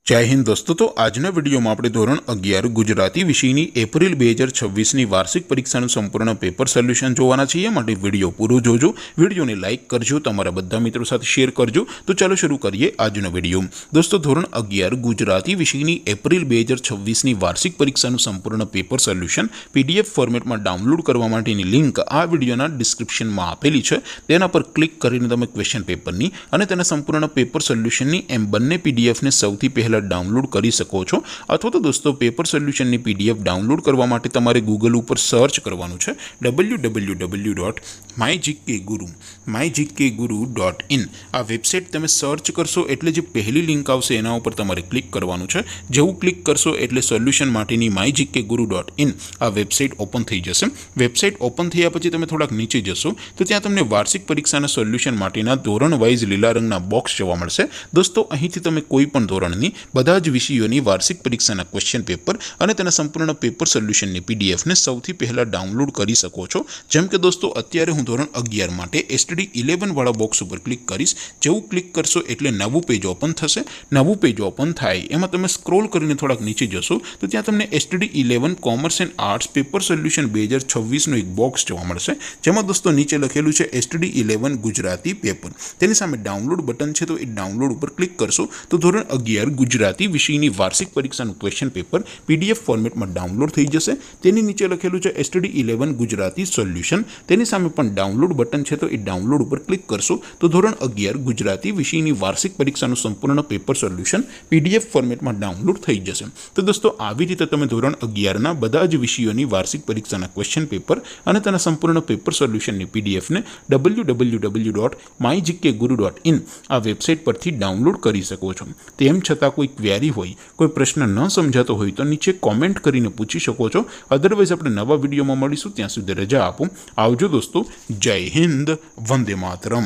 जय हिंद दोस्तों। तो आजना विडियो में આપણે ધોરણ 11 ગુજરાતી વિષયની એપ્રિલ 2026ની વાર્ષિક પરીક્ષાનું સંપૂર્ણ પેપર સોલ્યુશન જોવાના છીએ। માટે વિડિયો પૂરો જોજો, વિડિયોને લાઈક કરજો, તમારા બધા મિત્રો સાથે શેર કરજો। તો ચાલો શરૂ કરીએ આજનો વિડિયો। દોસ્તો ધોરણ 11 ગુજરાતી વિષયની એપ્રિલ 2026ની વાર્ષિક પરીક્ષાનું સંપૂર્ણ પેપર સોલ્યુશન પીડીએફ ફોર્મેટમાં ડાઉનલોડ કરવા માટેની લિંક આ વિડિયોના ડિસ્ક્રિપ્શનમાં આપેલી છે। તેના પર ક્લિક કરીને તમે ક્વેશ્ચન પેપરની અને તેના સંપૂર્ણ પેપર સોલ્યુશનની એમ બંને પીડીએફને સૌથી પહેલા डाउनलॉड कर सको छो। अथवा तो दोस्तों पेपर सोल्यूशन ની पीडीएफ डाउनलॉड करवा माटे तमारे गूगल पर सर्च करवानुं छे www.mygkguru.in। आ वेबसाइट तमे सर्च करशो एटले जे पहली लिंक आवशे एना उपर तमारे क्लिक करवानुं छे। जेवुं क्लिक करशो एटले सोल्यूशन माटेनी mygkguru.in आ वेबसाइट ओपन थई जशे। वेबसाइट ओपन थया पछी तमे थोड़ाक नीचे जशो तो त्यां तमने वार्षिक परीक्षाना सोल्यूशन माटेना धोरण वाइज लीला रंगना बॉक्स जोवा मळशे। दोस्तों અહીંથી તમે કોઈ પણ ધોરણની બધા જ વિષયોની વાર્ષિક પરીક્ષાના ક્વેશ્ચન પેપર અને તેના સંપૂર્ણ પેપર સોલ્યુશનની પીડીએફને સૌથી પહેલા ડાઉનલોડ કરી શકો છો। જેમ કે દોસ્તો અત્યારે હું ધોરણ 11 માટે એસટીડી 11 વાળા બોક્સ ઉપર ક્લિક કરીશ। જેવું ક્લિક કરશો એટલે નવું પેજ ઓપન થશે। નવું પેજ ઓપન થાય એમાં તમે સ્ક્રોલ કરીને થોડાક નીચે જશો તો ત્યાં તમને STD 11 commerce and arts paper solution 2026નો એક બોક્સ જોવા મળશે। જેમાં દોસ્તો નીચે લખેલું છે એસટીડી 11 ગુજરાતી પેપર। તેની સામે ડાઉનલોડ બટન છે તો એ ડાઉનલોડ ઉપર ક્લિક કરશો તો ધોરણ 11 ગુજરાતી વિષયની વાર્ષિક પરીક્ષાનું ક્વેશ્ચન પેપર પીડીએફ ફોર્મેટમાં ડાઉનલોડ થઈ જશે। તેની નીચે લખેલું છે એસટીડી 11 ગુજરાતી સોલ્યુશન। તેની સામે પણ ડાઉનલોડ બટન છે તો એ ડાઉનલોડ ઉપર ક્લિક કરશો તો ધોરણ 11 ગુજરાતી વિષયની વાર્ષિક પરીક્ષાનું સંપૂર્ણ પેપર સોલ્યુશન પીડીએફ ફોર્મેટમાં ડાઉનલોડ થઈ જશે। તો દોસ્તો આવી રીતે તમે ધોરણ 11ના બધા જ વિષયોની વાર્ષિક પરીક્ષાના ક્વેશ્ચન પેપર અને તેના સંપૂર્ણ પેપર સોલ્યુશનની પીડીએફને www.mygkguru.in આ વેબસાઇટ પરથી ડાઉનલોડ કરી શકો છો। તેમ છતાં कोई क्वेरी होय, कोई प्रश्न न समझातो होय तो नीचे कॉमेंट करीने पूछी शको छो। अदरवाइज आपणे नवा विडियोमां मळीशुं, त्यां सुधी रजा आपो। आवजो दोस्तों। जय हिंद, वंदे मातरम।